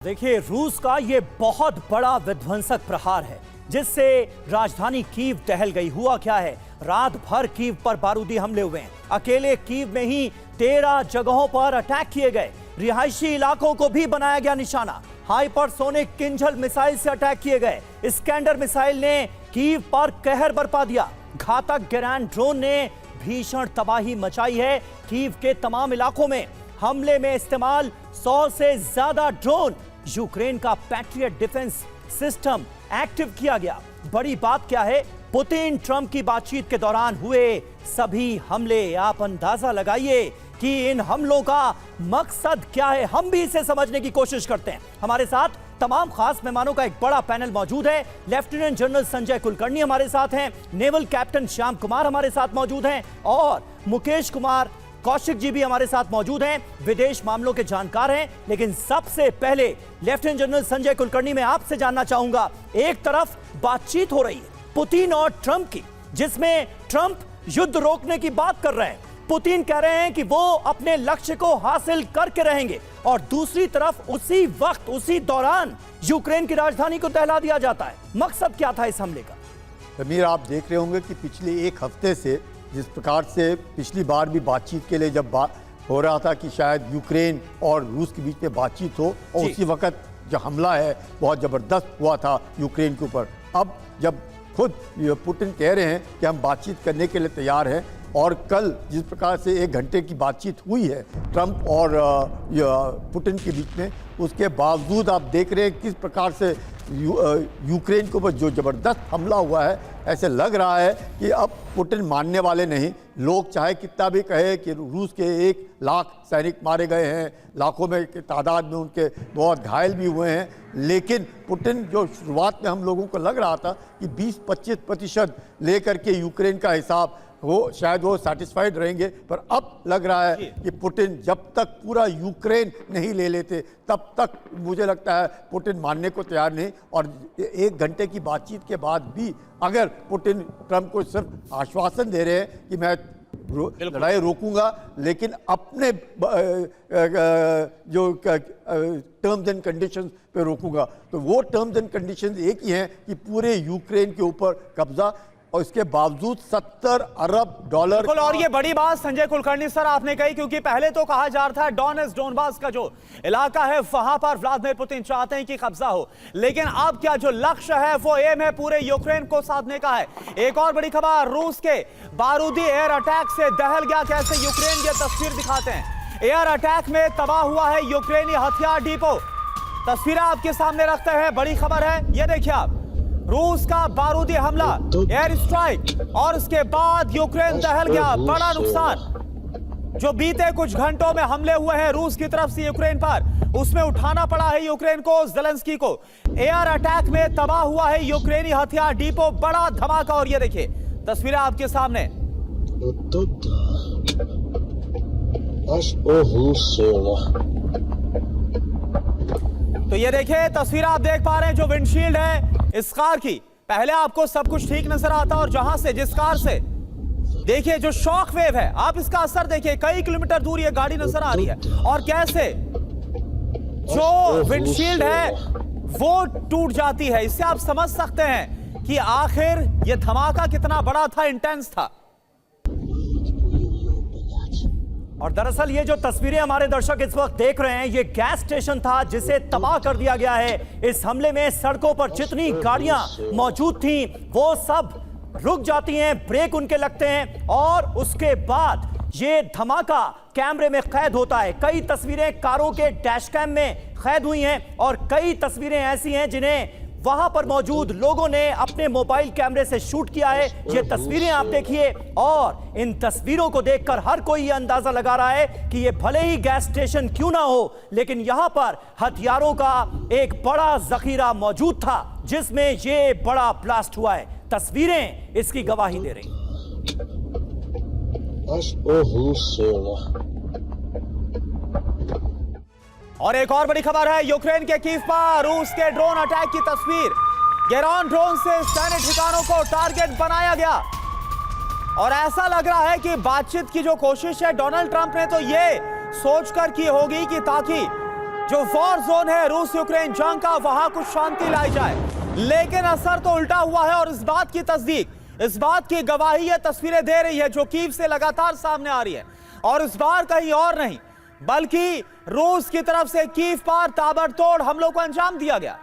देखिए, रूस का ये बहुत बड़ा विध्वंसक प्रहार है जिससे राजधानी कीव टहल गई। हुआ क्या है, रात भर कीव पर बारूदी हमले हुए हैं। अकेले कीव में ही 13 जगहों पर अटैक किए गए। रिहायशी इलाकों को भी बनाया गया निशाना। हाइपरसोनिक किंजल मिसाइल से अटैक किए गए। इस्कैंडर मिसाइल ने कीव पर कहर बरपा दिया। घातक गेरैन ड्रोन ने भीषण तबाही मचाई है। कीव के तमाम इलाकों में हमले में इस्तेमाल 100 से ज्यादा ड्रोन। यूक्रेन का पैट्रियट डिफेंस सिस्टम एक्टिव किया गया। बड़ी बात क्या है, पुतिन ट्रंप की बातचीत के दौरान हुए सभी हमले, आप अंदाजा लगाइए कि इन हमलों का मकसद क्या है। हम भी इसे समझने की कोशिश करते हैं। हमारे साथ तमाम खास मेहमानों का एक बड़ा पैनल मौजूद है। लेफ्टिनेंट जनरल संजय कुलकर्णी हमारे साथ हैं, नेवल कैप्टन श्याम कुमार हमारे साथ मौजूद हैं और मुकेश कुमार कौशिक जी भी हमारे साथ मौजूद हैं, विदेश मामलों के जानकार हैं। लेकिन सबसे पहले लेफ्टिनेंट जनरल संजय कुलकर्णी, मैं आपसे जानना चाहूंगा, एक तरफ बातचीत हो रही है पुतिन और ट्रंप की, जिसमें ट्रंप युद्ध रोकने की बात कर रहे हैं, पुतिन कह रहे हैं कि वो अपने लक्ष्य को हासिल करके रहेंगे, और दूसरी तरफ उसी वक्त उसी दौरान यूक्रेन की राजधानी को दहला दिया जाता है। मकसद क्या था इस हमले का? समीर, आप देख रहे होंगे कि पिछले एक हफ्ते से जिस प्रकार से पिछली बार भी बातचीत के लिए जब बात हो रहा था कि शायद यूक्रेन और रूस के बीच में बातचीत हो, और उसी वक्त जो हमला है बहुत ज़बरदस्त हुआ था यूक्रेन के ऊपर। अब जब खुद पुतिन कह रहे हैं कि हम बातचीत करने के लिए तैयार हैं, और कल जिस प्रकार से 1 घंटे की बातचीत हुई है ट्रंप और पुतिन के बीच में, उसके बावजूद आप देख रहे हैं किस प्रकार से यूक्रेन के ऊपर जो ज़बरदस्त हमला हुआ है। ऐसे लग रहा है कि अब पुतिन मानने वाले नहीं। लोग चाहे कितना भी कहे कि रूस के 1 लाख सैनिक मारे गए हैं, लाखों में की तादाद में उनके बहुत घायल भी हुए हैं, लेकिन पुतिन जो शुरुआत में हम लोगों को लग रहा था कि 20-25% लेकर के यूक्रेन का हिसाब वो शायद वो सेटिस्फाइड रहेंगे, पर अब लग रहा है कि पुतिन जब तक पूरा यूक्रेन नहीं ले लेते तब तक मुझे लगता है पुतिन मानने को तैयार नहीं। और 1 घंटे की बातचीत के बाद भी अगर पुतिन ट्रंप को सिर्फ आश्वासन दे रहे हैं कि मैं लड़ाई रोकूंगा, लेकिन अपने जो टर्म्स एंड कंडीशंस पे रोकूंगा, तो वो टर्म्स एंड कंडीशंस एक ही हैं कि पूरे यूक्रेन के ऊपर कब्जा, और इसके बावजूद $70 अरब। और ये बड़ी बात संजय कुलकर्णी सर आपने कही, क्योंकि पहले तो कहा जा रहा था डोनबास का जो इलाका है वहां पर व्लादिमीर पुतिन चाहते हैं कि कब्जा हो, लेकिन अब क्या जो लक्ष्य है वो एम है पूरे यूक्रेन को साधने का है। एक और बड़ी खबर, रूस के बारूदी एयर अटैक से दहल गया कैसे यूक्रेन, ये तस्वीर दिखाते हैं। एयर अटैक में तबाह हुआ है यूक्रेनी हथियार डिपो। तस्वीरें आपके सामने रखते हैं, बड़ी खबर है, ये देखिए आप, रूस का बारूदी हमला, एयर स्ट्राइक, और उसके बाद यूक्रेन दहल गया। बड़ा नुकसान जो बीते कुछ घंटों में हमले हुए हैं रूस की तरफ से यूक्रेन पर, उसमें उठाना पड़ा है यूक्रेन को, ज़ेलेंस्की को। एयर अटैक में तबाह हुआ है यूक्रेनी हथियार डिपो, बड़ा धमाका। और ये देखिए तस्वीरें आपके सामने। तो ये देखिए तस्वीर आप देख पा रहे हैं, जो विंडशील्ड है इस कार की, पहले आपको सब कुछ ठीक नजर आता, और जहां से जिस कार से देखिए जो शॉक वेव है, आप इसका असर देखिए, कई किलोमीटर दूर ये गाड़ी नजर आ रही है, और कैसे जो विंडशील्ड है वो टूट जाती है। इससे आप समझ सकते हैं कि आखिर ये धमाका कितना बड़ा था, इंटेंस था। और दरअसल ये जो तस्वीरें हमारे दर्शक इस वक्त देख रहे हैं, ये गैस स्टेशन था जिसे तबाह कर दिया गया है। इस हमले में सड़कों पर जितनी गाड़ियां मौजूद थीं वो सब रुक जाती हैं, ब्रेक उनके लगते हैं, और उसके बाद ये धमाका कैमरे में कैद होता है। कई तस्वीरें कारों के डैश कैम में कैद हुई हैं, और कई तस्वीरें ऐसी हैं जिन्हें वहां पर मौजूद लोगों ने अपने मोबाइल कैमरे से शूट किया है। ये तस्वीरें आप देखिए, और इन तस्वीरों को देखकर हर कोई ये अंदाजा लगा रहा है कि ये भले ही गैस स्टेशन क्यों ना हो, लेकिन यहां पर हथियारों का एक बड़ा जखीरा मौजूद था जिसमें ये बड़ा ब्लास्ट हुआ है। तस्वीरें इसकी गवाही दे रही। और एक और बड़ी खबर है, यूक्रेन के कीव पर रूस के ड्रोन अटैक की तस्वीर। गेरैन ड्रोन से सैन्य ठिकानों को टारगेट बनाया गया, और ऐसा लग रहा है कि बातचीत की जो कोशिश है डोनाल्ड ट्रंप ने तो ये सोचकर की होगी कि ताकि जो वॉर जोन है रूस यूक्रेन जंग का, वहां कुछ शांति लाई जाए, लेकिन असर तो उल्टा हुआ है। और इस बात की तस्दीक, इस बात की गवाही ये तस्वीरें दे रही है जो कीव से लगातार सामने आ रही है। और इस बार कहीं और नहीं बल्कि रूस की तरफ से कीव पर ताबड़तोड़ हमलों को अंजाम दिया गया।